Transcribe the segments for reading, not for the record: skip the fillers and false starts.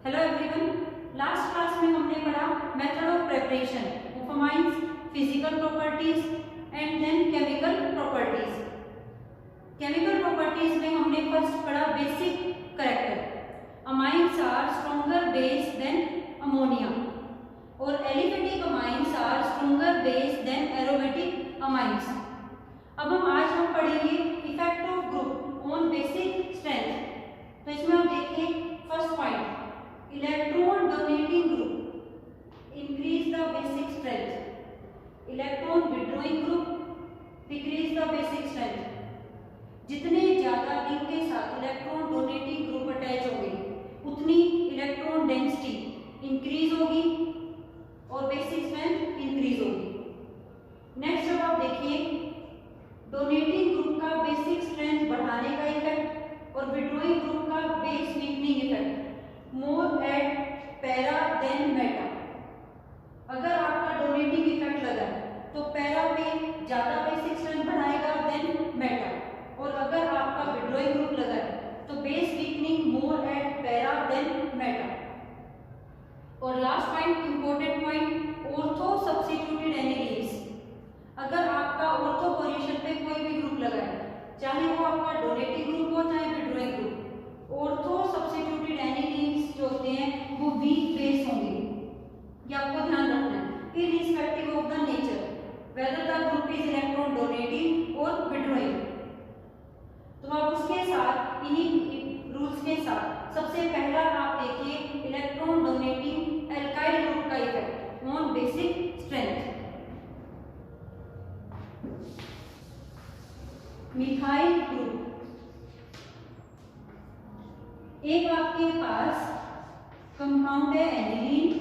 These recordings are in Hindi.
हेलो एवरीवन, लास्ट क्लास में हमने पढ़ा method of preparation of amines, physical properties and then chemical properties. Chemical properties में हमने फर्स्ट पढ़ा basic character. Amines are stronger base than ammonia और aliphatic amines are stronger base than aromatic amines. अब हम पढ़ेंगे effect of group on basic strength. तो इसमें हम देखिए first point, electron donating group increase the basic strength, electron withdrawing group decrease the basic strength. जितने ज्यादा लिंक के साथ इलेक्ट्रॉन डोनेटिंग ग्रुप अटैच होंगे उतनी इलेक्ट्रॉन डेंसिटी इंक्रीज होगी और बेसिक स्ट्रेंथ इंक्रीज होगी। नेक्स्ट अब आप देखिए डोनेटिंग ग्रुप का बेसिक स्ट्रेंथ बढ़ाने का इफेक्ट और विड्रॉइंग ग्रुप का base weakening effect more at para than meta. अगर आपका डोनेटिंग इफेक्ट लगा तो पैरा पे ज्यादा बेसिक स्ट्रेंथ बढ़ाएगा देन मेटा, और अगर आपका विड्रॉइंग ग्रुप लगा तो base weakening more at para than meta. और last point, important point, ortho substituted anilines. अगर आपका ऑर्थो पोजीशन पे कोई भी ग्रुप लगा है, चाहे वो आपका डोनेटिंग ग्रुप हो चाहे विड्रॉइंग ग्रुप, ऑर्थो सब्स्टिट्यूटेड एनिलीन्स जो होते हैं वो वीक बेस होंगे। ये आपको ध्यान रखना है irrespective of the nature whether the group is electron donating और विड्रॉइंग। तो अब उसके साथ इन्हीं रूल्स के साथ सबसे पहला आप देखिए इलेक्ट्रॉन डोनेटिंग एल्काइल ग्रुप का effect on basic strength. Methyl group, एक आपके पास कंपाउंड है aniline,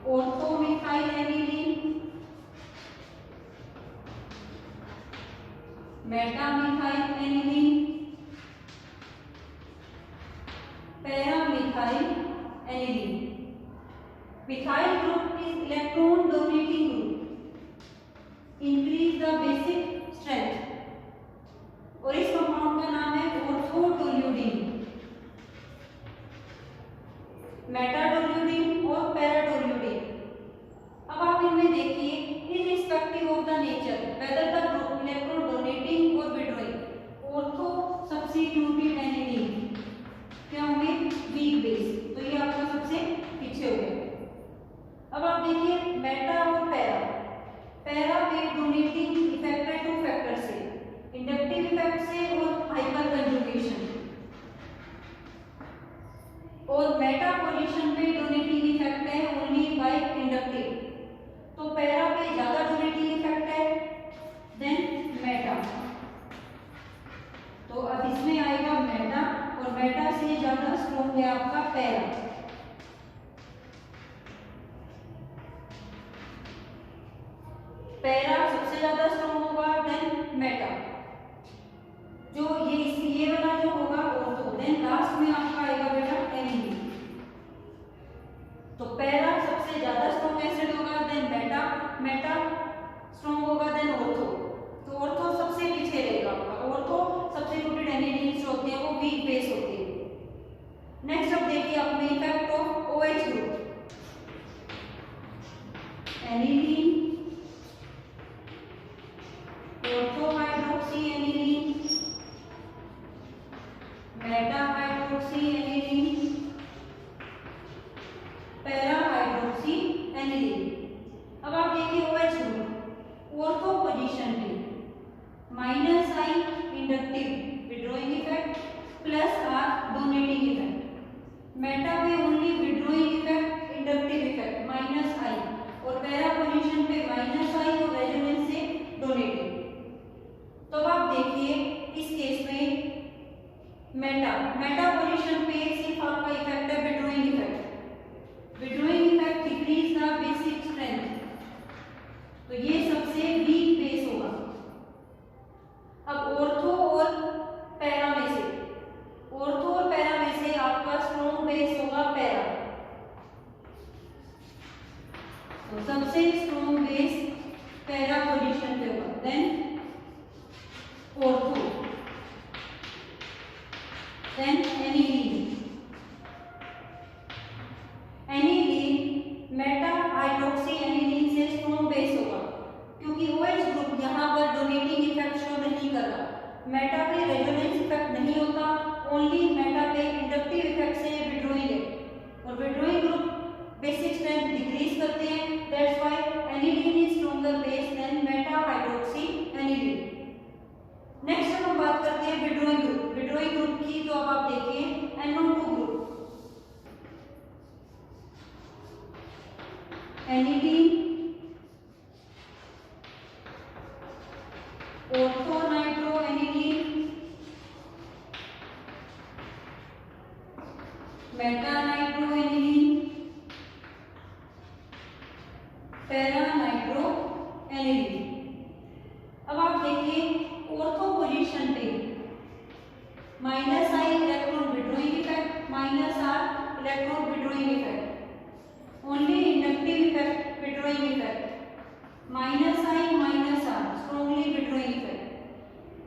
ortho methyl aniline, Meta methyl aniline, para methyl aniline. Methyl group is electron donating group, increase the basic strength, और इस कंपाउंड का नाम है ऑर्थोटोल्यूडीन, मेटाटोल्यूडीन और पैराटोल्यूडीन। अब आप इनमें देखिए irrespective of the nature whether the group electron donating और विड्रॉइंग, ऑर्थो सब्स्टिट्यूटेड एनिलीन क्या होंगे, वीक बेस। तो ये आपका सबसे पीछे हो गया। अब आप देखिए मेटा और पैरा। पैरा पे डोनेटिंग इफेक्ट है टू फैक्टर से, इंडक्टिव इफेक्ट से और हाइपर कंजुगेशन, और मेटा पोजीशन पे डोनेटिंग इफेक्ट है ओनली बाय इंडक्टिव। तो पैरा पे ज्यादा डोनेटिंग इफेक्ट है देन मेटा, तो अब इसमें आएगा मेटा, और मेटा से ज्यादा स्ट्रॉन्ग है आपका पैरा। पैरा सबसे ज्यादा स्ट्रॉन्ग होगा देन मेटा, जो ये वाला जो होगा ऑर्थो, देन लास्ट में आपका आएगा बेटा एनिलीन। तो पैरा सबसे ज्यादा स्ट्रॉन्ग एसिड होगा देन मेटा, मेटा स्ट्रॉन्ग होगा देन ऑर्थो। तो ऑर्थो सबसे पीछे रहेगा आपका। ऑर्थो सब्स्टिट्यूटेड एनिलीन्स जो होते हैं वो वीक बेस होते हैं। नेक्स्ट अब देखिए अपने effect of OH group, aniline, ortho hydroxy aniline, meta hydroxy aniline, para hydroxy aniline. अब आप देखिए OH ग्रुप ऑर्थो पोजीशन पे -I inductive withdrawing effect +R donating effect, meta पे only withdrawing effect inductive effect -I, और पैरा पोजीशन पे -I और रेजोनेंस से डोनेटिंग। तो अब आप देखिए इस केस में मेटा पोजीशन पे सिर्फ आपका इफेक्ट है withdrawing effect, withdrawing effect decrease the basic strength, तो ये सबसे वीक बेस होगा। अब ऑर्थो और पैरा में से आपका स्ट्रॉन्ग बेस होगा पैरा, तो सबसे स्ट्रॉन्ग बेस पैरा पोजीशन पे होगा then ortho. Then aniline. Aniline meta hydroxy aniline से स्ट्रॉन्ग बेस होगा क्योंकि OH ग्रुप यहाँ पर डोनेटिंग इफेक्ट शो नहीं कर रहा, मेटा पे रेजोनेंस इफेक्ट नहीं होता, ओनली मेटा पे इंडक्टिव इफेक्ट से विड्रॉइंग है और withdrawing group basic strength decrease करते हैं, that's why aniline is stronger base than meta hydroxy aniline. Next हम बात करते हैं विड्रॉइंग ग्रुप। विड्रॉइंग ग्रुप की तो अब आप देखिए NO2 group, aniline, ortho nitro aniline, Meta nitro aniline, para nitro aniline. अब आप देखिए ऑर्थो पोजीशन पे -I electron withdrawing effect, -R electron withdrawing effect, only inductive effect withdrawing effect, -I -R strongly withdrawing effect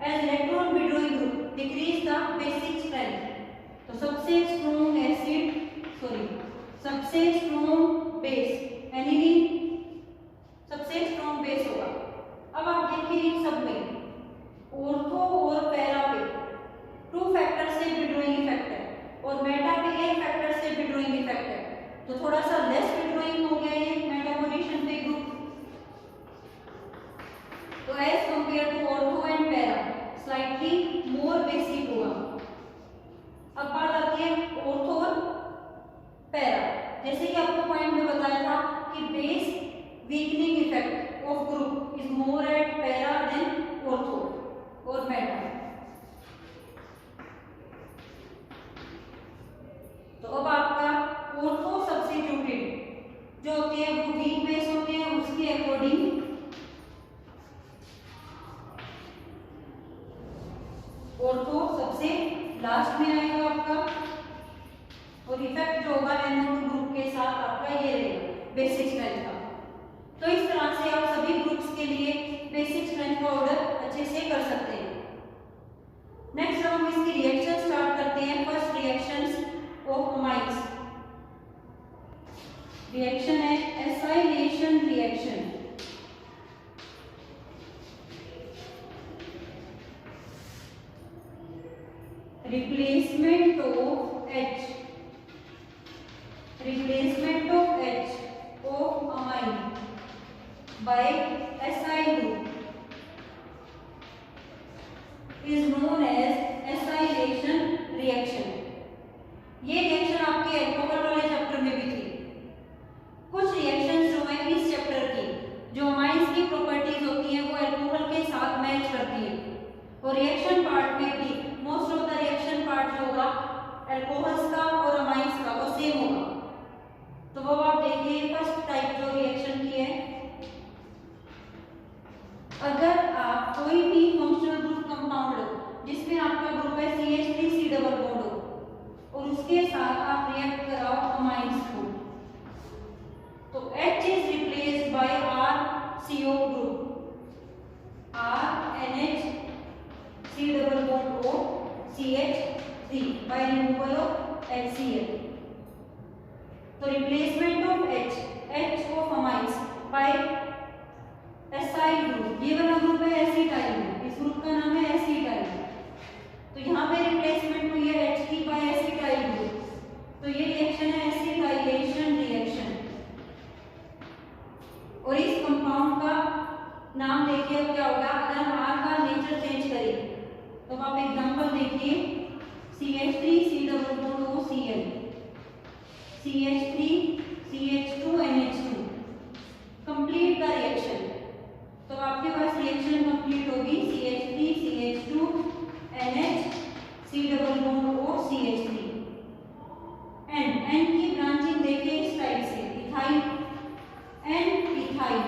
as electron withdrawing group decrease the basic strength। तो सबसे स्ट्रॉन्ग बेस एनिलीन सबसे स्ट्रॉन्ग बेस होगा। अब आप देखिए इन सब में ऑर्थो और पैरा पे 2 फैक्टर से विड्रॉइंग इफेक्ट है और मेटा पे 1 फैक्टर से विड्रॉइंग इफेक्ट है, तो थोड़ा सा लेस विड्रॉइंग हो गया ये मेटा पोजीशन पे ग्रुप। तो as compare to ortho and para slightly more basic होगा। अब बात आती है ऑर्थो और पैरा, जैसे कि आपको पॉइंट में बताया था कि base weakening effect of group is more at para than ortho और मेटा। तो अब आपका ऑर्थो सब्स्टिट्यूटेड जो होती है वो वीक बेस होते हैं, उसके अकॉर्डिंग ऑर्थो सबसे लास्ट में आएगा आपका और इफेक्ट जो होगा NO2 ग्रुप के साथ आपका ये रहेगा बेसिक स्ट्रेंथ का। तो इस तरह से आप सभी ग्रुप्स के लिए बेसिक स्ट्रेंथ का ऑर्डर अच्छे से कर सकते हैं। नेक्स्ट हम इसकी रिएक्शन स्टार्ट करते हैं। First reactions of amines, reaction है acylation reaction. Replacement of H of amine by acyl group is known as acylation reaction। ये रिएक्शन आपके एल्कोहल वाले चैप्टर में भी थी। कुछ रिएक्शंस जो है इस चैप्टर की जो अमाइन्स की प्रॉपर्टीज होती हैं वो एल्कोहल के साथ मैच करती हैं और रिएक्शन पार्ट में भी most of the reaction part जो होगा एल्कोहल्स का और अमाइन्स का वो सेम होगा। तो वो आप देखिए फर्स्ट टाइप जो रिएक्शन की है, अगर आप कोई भी फंक्शनल ग्रुप कंपाउंड लो जिसमें आपका ग्रुप है CH3C डबल बॉन्ड हो और उसके साथ आप रिएक्ट कराओ अमाइन्स को, तो H is replaced by RCO group, RNH C double bond O CH3 by removal of HCl। तो replacement of H of amines by acyl group, ये वाला ग्रुप है एसिटाइल, इस ग्रुप का नाम है एसिटाइल। तो यहाँ पे रिप्लेसमेंट हुई है H की बाय एसिटाइल ग्रुप, तो ये रिएक्शन है एसिटाइलेशन रिएक्शन। और इस कंपाउंड का नाम देखिए अब क्या होगा अगर हम R का नेचर चेंज करें। तो आप एग्जांपल देखिए CH3C double bond OCl, CH3 CH2 NH2, complete the reaction. तो आपके पास रिएक्शन कंप्लीट होगी CH3 CH2 NH C double bond O CH3 N की ब्रांचिंग देखिए इस टाइप से ethyl N ethyl,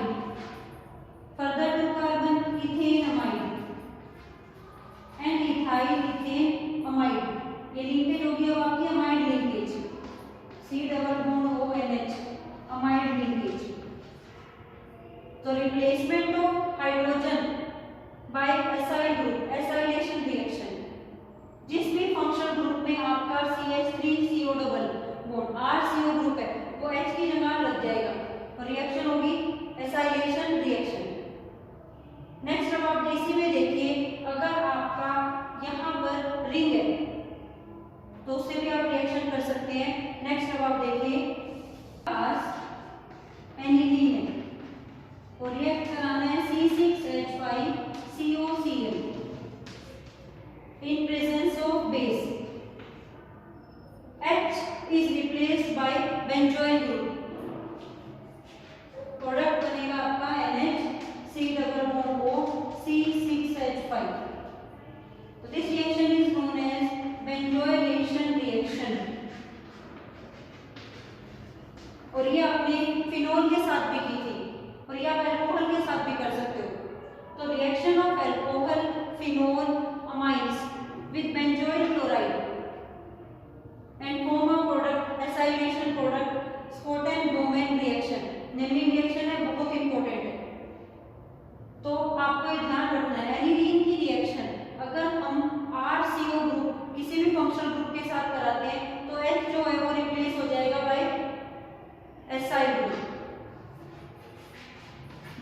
further to carbon ethane amide and ethyl ethane amide, ये लिंकेज होगी अब आपकी amide linkage C double bond ONH amide linkage. तो replacement of hydrogen by acyl group, acylation reaction, जिस भी फंक्शनल ग्रुप ग्रुप में आपका CH3CO double bond RCO group है वो H की जगह लग जाएगा और रिएक्शन होगी एसाइलेशन रिएक्शन। नेक्स्ट अब आप इसी में देखिए, अगर आपका यहाँ पर रिंग है तो उससे भी आप रिएक्शन कर सकते हैं। नेक्स्ट अब आप देखिए पास एनिलीन है और रिएक्ट कराना है C6H5COCl in presence of base. H is replaced by benzoyl group. Product बनेगा आपका NH C double bond O C6H5. So this reaction is known as benzoylation reaction. और ये आपने फिनोल के साथ भी की थी और ये आप अल्कोहल के साथ भी कर सकते हो। तो reaction of alcohol phenol amines with benzoyl chloride and form a product acylation product Schotten-Bowman reaction। Naming reaction है, बहुत इंपॉर्टेंट है, तो आपको ध्यान रखना है। एनिलीन की रिएक्शन अगर हम RCO ग्रुप किसी भी फंक्शनल ग्रुप के साथ कराते हैं तो H जो है वो रिप्लेस हो जाएगा by acyl group.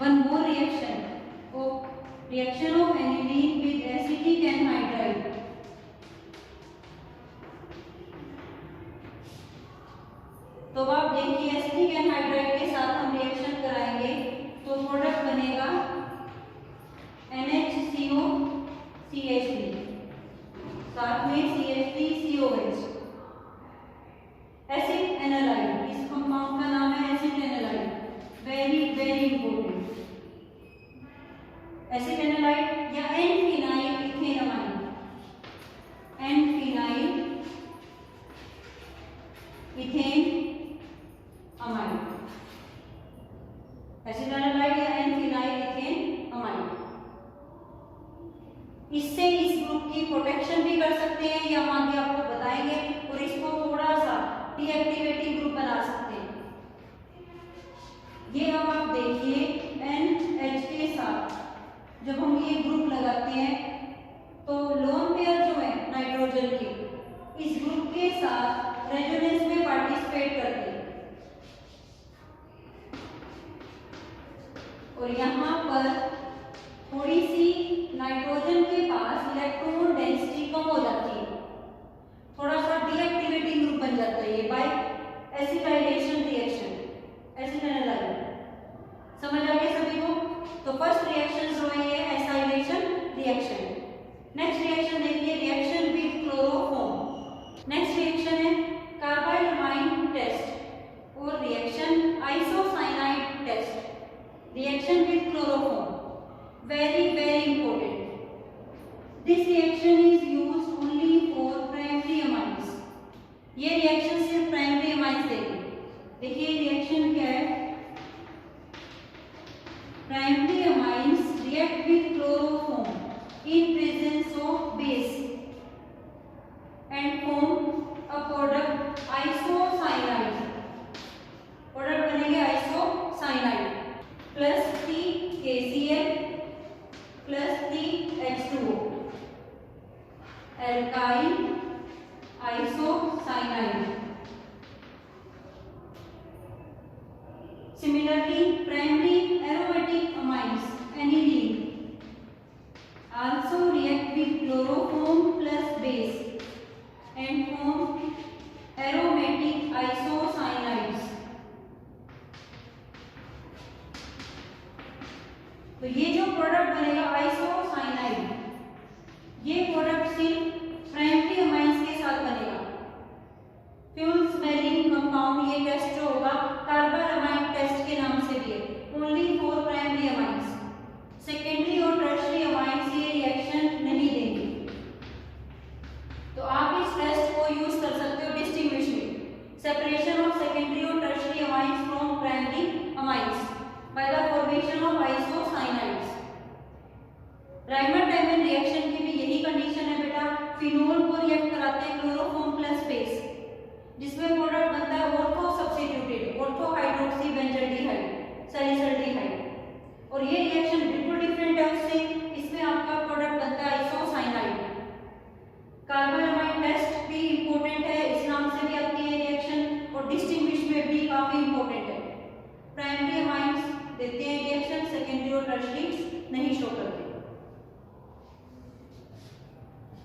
One more reaction reaction of aniline with acetic anhydride. तो आप देखिए एसिटिक एनहाइड्राइड के साथ हम रिएक्शन कराएंगे तो प्रोडक्ट बनेगा NHCO CH3 साथ में CH3COH एसिड एनालाइड। इस कंपाउंड का नाम है acid anilide, very very important. Acid anilide या N phenyl ethanamide, N phenyl ethane amide, acid anilide या एन-फिनाइल इथेन अमाइड। इससे इस ग्रुप की प्रोटेक्शन भी कर सकते हैं, या हम आगे आपको बताएंगे, और इसको थोड़ा सा डीएक्टिवेटिंग ग्रुप बना सकते हैं। ये अब आप देखिए NH के साथ जब हम ये ग्रुप लगाते हैं तो लोन पेयर जो है नाइट्रोजन के इस ग्रुप के साथ रेजोनेंस में पार्टिसिपेट करते हैं और यहाँ पर थोड़ी सी नाइट्रोजन के पास इलेक्ट्रॉन डेंसिटी कम हो जाती है, थोड़ा सा डीएक्टिवेटिंग ग्रुप बन जाता है ये bye acetylation reaction, acid analyte. समझ आ गया सभी को? तो फर्स्ट रिएक्शन जो है ये एसाइलेशन रिएक्शन। नेक्स्ट रिएक्शन देखिए reaction with chloroform. Next reaction है कार्बाइलमाइन टेस्ट और reaction isocyanide test. Reaction with chloroform very very important। this reaction is used only for primary amines। ये रिएक्शन सिर्फ प्राइमरी अमाइंस देंगे। देखिए रिएक्शन क्या है, primary amines react with chloroform in presence of base and form a product isocyanide. Product बनेंगे isocyanide plus CaCl plus H2O, alkyl isocyanide. Similarly primary aromatic amines aniline also react with chloroform plus base and form aromatic isocyanides. तो ये जो प्रोडक्ट बनेगा आइसोसाइनाइड, ये प्रोडक्ट सिर्फ प्राइमरी अमाइंस के साथ बनेगा। फ्यूल स्मेलिंग कंपाउंड ये टेस्ट जो होगा कार्बाइलमाइन टेस्ट के नाम से भी है, only for primary amines. Secondary और टर्शियरी अमाइंस ये रिएक्शन नहीं देंगे। तो आप इस टेस्ट को यूज कर सकते हो डिस्टिंग्विश में, सेपरेशन ऑफ सेकेंडरी और tertiary amines from primary amines by the formation of isocyanide। Reimer Tiemann reaction की भी यही कंडीशन है बेटा। फिनोल को रिएक्ट कराते हैं क्लोरोफॉर्म प्लस बेस, जिसमें प्रोडक्ट बनता है ortho substituted ortho hydroxy benzaldehyde salicylaldehyde, और ये रिएक्शन बिल्कुल डिफरेंट है उससे। इसमें आपका प्रोडक्ट बनता है आइसोसाइनाइड। कार्बाइलमाइन टेस्ट भी डिस्टिंग्विश में भी काफी इंपॉर्टेंट है। प्राइमरी अमाइंस देते हैं रिएक्शन, सेकेंडरी और टर्शरी नहीं शो करते।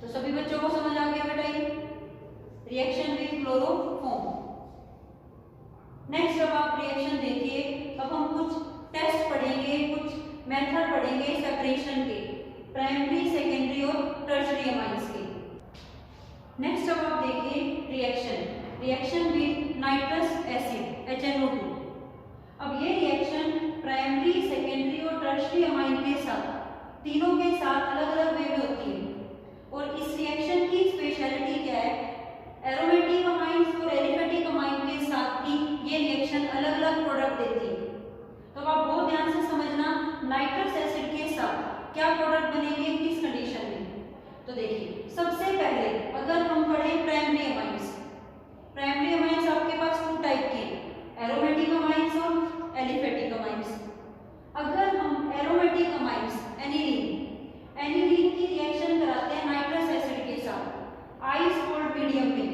तो सभी बच्चों को समझ आ गया बेटा ये रिएक्शन विद क्लोरोफॉर्म। नेक्स्ट अब आप रिएक्शन देखिए, अब हम कुछ टेस्ट पढ़ेंगे, कुछ मेथड पढ़ेंगे सेपरेशन के, प्राइमरी, सेकेंडरी और टर्शरी अमाइंस के। नेक्स्ट अब आप देखिए reaction with nitrous acid HNO2। अब ये रिएक्शन प्राइमरी, सेकेंडरी और टर्शरी अमाइन के साथ, तीनों के साथ अलग अलग वे में होती है। और इस रिएक्शन की स्पेशलिटी क्या है, एरोमेटिक अमाइंस और एलिफेटिक अमाइन के साथ ही ये रिएक्शन अलग अलग प्रोडक्ट देती है। तो आप बहुत ध्यान से समझना, नाइट्रस एसिड के साथ क्या प्रोडक्ट बनेंगे, किस कंडीशन में। तो देखिए सबसे पहले अगर हम पढ़ें प्राइमरी अमाइंस, प्राइमरी अमाइंस आपके पास 2 टाइप के हैं, एरोमेटिक अमाइंस और एलिफेटिक अमाइंस। अगर हम एरोमेटिक अमाइंस एनिलीन की रिएक्शन कराते हैं नाइट्रस एसिड के साथ आइस कोल्ड मीडियम में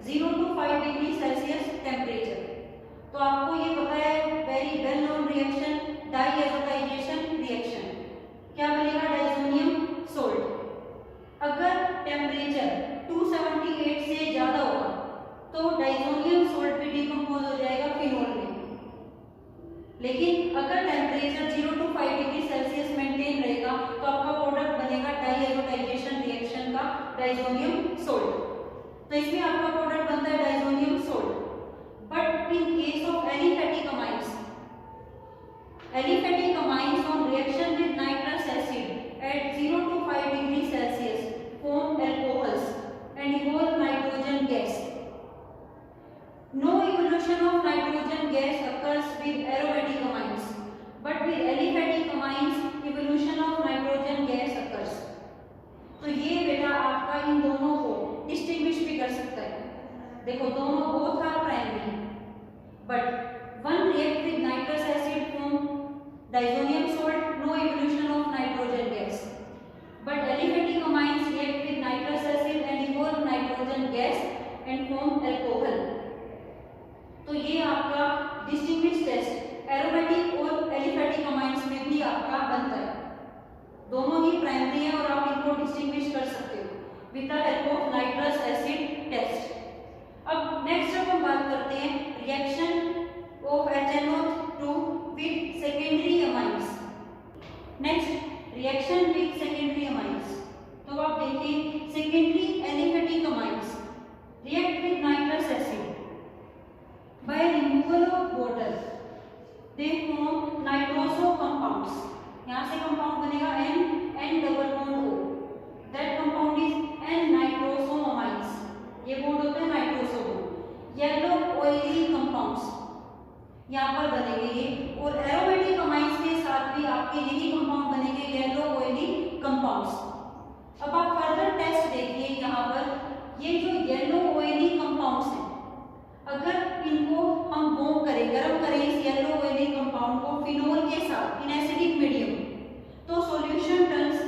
0 to 5 डिग्री सेल्सियस टेम्परेचर, तो आपको ये पता है very well known reaction, diazotisation reaction. क्या बनेगा, डाइज़ोनियम सोल्ट। अगर टेम्परेचर 278 से ज्यादा होगा तो डाइज़ोनियम सोल्ट भी डिकम्पोज हो जाएगा फिनोल में। लेकिन अगर temperature 0 to 5 degree Celsius maintain रहेगा तो आपका प्रोडक्ट बनेगा डाईएज़ोटाइजेशन रिएक्शन का डाइज़ोनियम सोल्ट। तो इसमें आपका प्रोडक्ट बनता है diazonium salt. But in case of aliphatic amines on reaction with nitrous acid at 0 to 5 degree Celsius form alcohols and evolve nitrogen gas. No evolution of nitrogen gas occurs with aromatic amines, but with aliphatic amines evolution of nitrogen gas occurs. तो ये बेटा आपका इन दोनों को डिस्टिंग्विश भी कर सकता है। देखो दोनों both are primary, but one react with nitrous acid form diazonium salt, no evolution of nitrogen gas. But aliphatic amines react with nitrous acid and evolve nitrogen gas and form alcohol. तो ये आपका डिस्टिंग्विश टेस्ट एरोमेटिक और एलिफेटिक अमाइंस में भी आपका बनता है। दोनों ही प्राइमरी हैं और आप इनको डिस्टिंग्विश कर सकते हो with the help of nitrous acid test. अब नेक्स्ट जब हम बात करते हैं reaction of HNO2 with secondary amines. Next reaction with secondary amines. तो आप देखिए secondary aliphatic amines react with nitrous acid by removal of water, they form nitroso compounds. यहां से कंपाउंड बनेगा N double bond O, that compound is N nitroso amines. ये बॉन्ड होता है nitroso bond. Yellow oily compounds यहाँ पर बनेंगे ये, और एरोमेटिक अमाइंस के साथ भी आपके यही कंपाउंड बनेंगे येलो ऑयली कंपाउंड्स। अब आप फर्दर टेस्ट देखिए, यहाँ पर ये जो येलो ऑयली कंपाउंड्स हैं, अगर इनको हम बॉम्ब करें, गर्म करें इस येलो ऑयली कंपाउंड को फिनोल के साथ इन एसिडिक मीडियम, तो सॉल्यूशन टर्न्स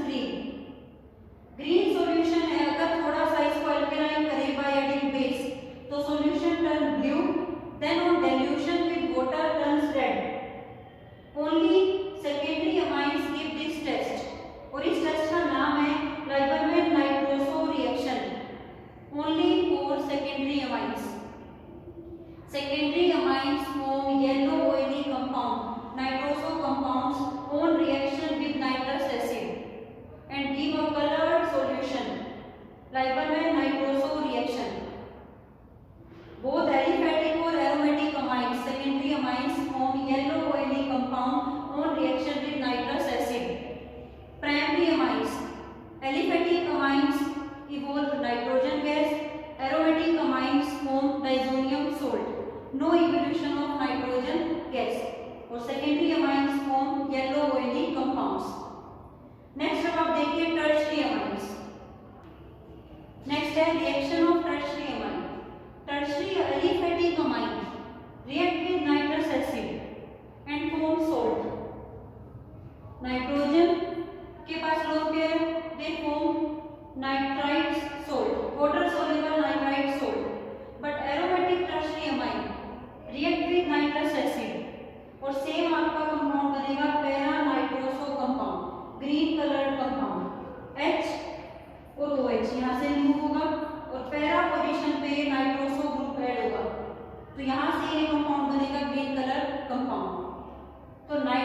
ग्रीन सॉल्यूशन है। अगर थोड़ा सा इसको अल्कलाइन करें बाय एडिंग बेस तो solution turn blue, then on dilution with water turns red. Only secondary amines give this test, और इस टेस्ट का नाम है लाइबरमैन nitroso reaction. Only for secondary amines. Secondary amines form yellow oily compound nitroso compounds on reaction with nitrous acid and give a coloured solution, Liebermann nitroso reaction. Both aliphatic और aromatic amines, secondary amines form yellow oily compound on reaction with nitrous acid. Primary amines, aliphatic amines evolve nitrogen gas, aromatic amines form diazonium salt. No evolution of nitrogen gas. और secondary amines form yellow oily compounds. Next अब आप देखिए tertiary amines. Next है reaction of tertiary amine. Tertiary aliphatic amine react with nitrous acid and form salt.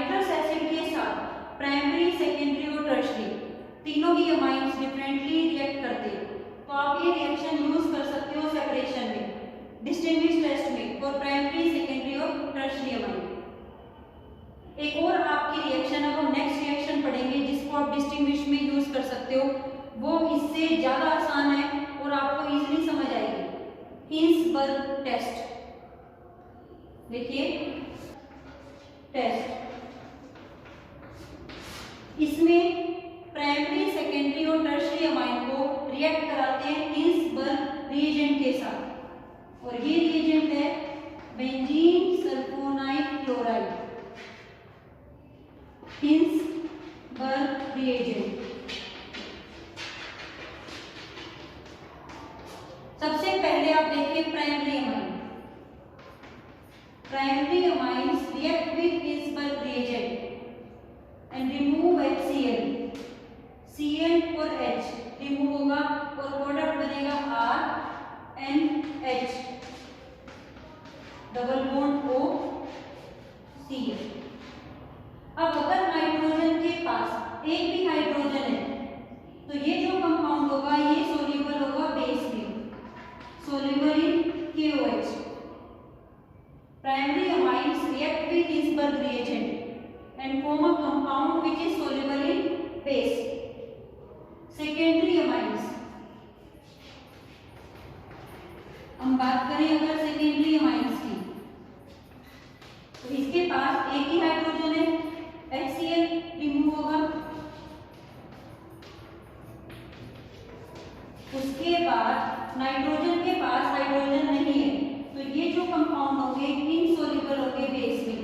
Nitrous acid के साथ प्राइमरी, सेकेंडरी और टर्शरी तीनों ही अमाइंस डिफरेंटली रिएक्ट करते हैं, तो आप ये रिएक्शन यूज कर सकते हो सेपरेशन में, डिस्टिंग्विश टेस्ट में फॉर प्राइमरी, सेकेंडरी और टर्शरी अमाइन। एक और आपकी रिएक्शन, अब हम नेक्स्ट रिएक्शन पढ़ेंगे जिसको आप डिस्टिंग्विश में यूज कर सकते हो, वो इससे ज्यादा आसान है और आपको इजीली समझ आएगी। हिंसबर्ग टेस्ट, देखिए टेस्ट, इसमें प्राइमरी, सेकेंडरी और टर्शरी अमाइन को रिएक्ट कराते हैं हिंसबर्ग रिएजेंट के साथ, और ये रिएजेंट है benzene sulphonyl chloride, Hinsberg reagent. सबसे पहले आप देखिए primary amine, primary amines react with Hinsberg reagent and remove HCl, Cl और H रिमूव होगा और प्रोडक्ट बनेगा RNH, डबल बॉन्ड OCl। अब अगर नाइट्रोजन के पास एक भी हाइड्रोजन है तो ये जो कंपाउंड होगा ये सोल्यूबल होगा बेस में, soluble in KOH। Primary amines react with Hinsberg reagent and form a compound which is soluble in base. Secondary amines, हम बात करें अगर सेकेंडरी अमाइंस की, तो इसके पास एक ही हाइड्रोजन है, HCl रिमूव होगा, उसके बाद नाइट्रोजन के पास हाइड्रोजन नहीं है, तो ये जो कंपाउंड होंगे इनसोल्यूबल होंगे बेस में,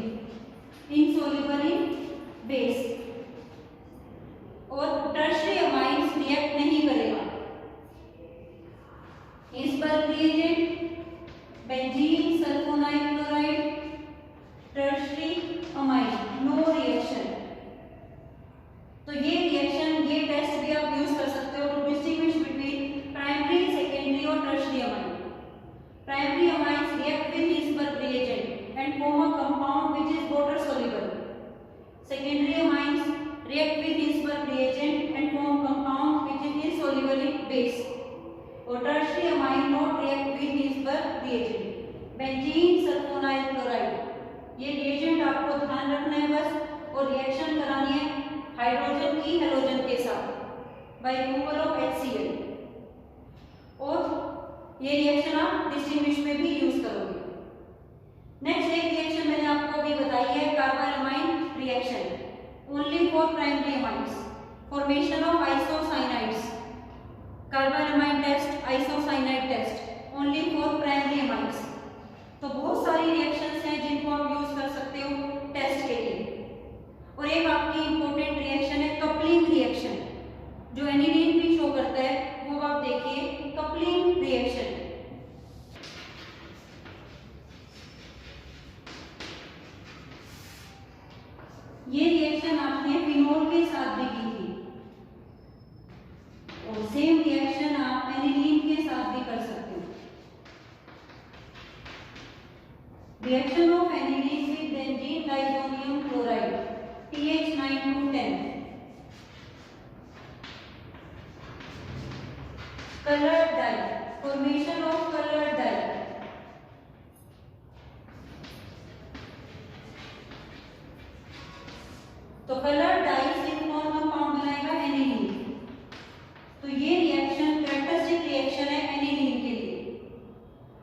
इनसोल्यूबल इन बेस, और टर्शरी अमाइंस रिएक्ट नहीं करेगा। Hinsberg reagent, benzene sulphonyl chloride, tertiary amine, no reaction. तो ये रिएक्शन, ये टेस्ट भी आप यूज कर सकते हो to distinguish between primary, secondary और tertiary amine. Primary amines react with Hinsberg reagent and form a compound which is water soluble. Secondary amines react with Hinsberg reagent and form compound which is insoluble in base. और tertiary amine not react with Hinsberg reagent. Benzene sulfonyl chloride. ये reagent आपको ध्यान रखना है बस, और रिएक्शन करानी है हाइड्रोजन की हेलोजन के साथ by removal of HCl. और ये रिएक्शन आप डिस्टिंग्विश में भी यूज करोगे। नेक्स्ट एक रिएक्शन मैंने आपको अभी बताई है, carbylamine reaction, only for primary amines, formation of isocyanides. Carbylamine test, isocyanide test, only for primary amines. तो बहुत सारी रिएक्शंस हैं जिनको आप यूज कर सकते हो टेस्ट के लिए। और एक आपकी इंपॉर्टेंट रिएक्शन है कपलिंग रिएक्शन, जो एनिलीन भी शो करता है, वो आप देखिए कपलिंग रिएक्शन। ये रिएक्शन आपने फिनोल के साथ भी की थी, और सेम रिएक्शन आप एनिलीन के साथ भी कर सकते हो। Reaction of aniline with benzene diazonium chloride TH9 coloured dye, formation of coloured dye. तो कलर्ड डाई से कौन कंपाउंड बनाएगा, एनिलीन। तो ये रिएक्शन कैरेक्टरिस्टिक रिएक्शन है एनिलीन के लिए।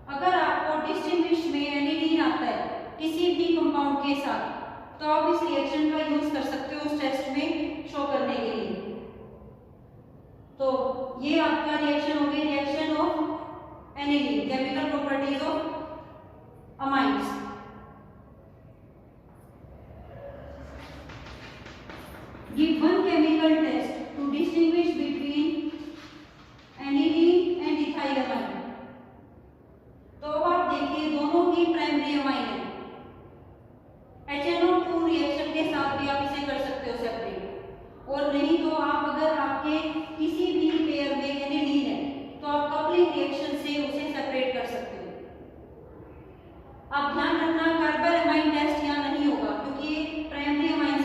अगर आपको डिस्टिंग्विश में एनिलीन आता है किसी भी कंपाउंड के साथ, तो आप इस रिएक्शन का यूज कर सकते हो उस टेस्ट में शो करने के लिए। तो ये आपका रिएक्शन हो गई, reaction of aniline, chemical properties of amines. Give one chemical test to distinguish between aniline and ethyl amine. तो अब आप देखिए दोनों ही प्राइमरी अमाइन है। HNO2 रिएक्शन के साथ भी आप इसे कर सकते हो सेपरेट, और नहीं तो आप अगर आपके किसी भी पेयर में एनिलीन है तो आप कपलिंग रिएक्शन से उसे सेपरेट कर सकते हो। आप ध्यान रखना कार्बामाइन टेस्ट यहाँ नहीं होगा क्योंकि ये प्राइमरी अमाइन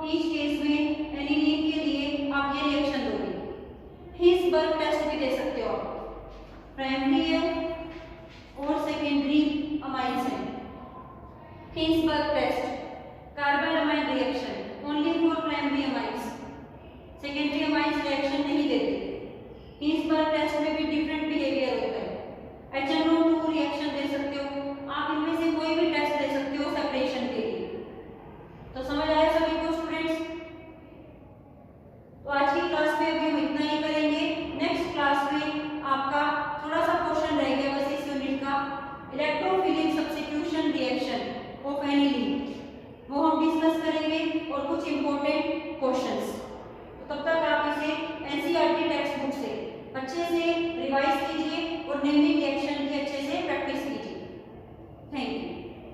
ईच केस में एनिलीन के लिए आप ये रिएक्शन दोगे। हिंसबर्ग टेस्ट भी दे सकते हो आप, प्राइमरी है और सेकेंडरी अमाइंस है। Hinsberg test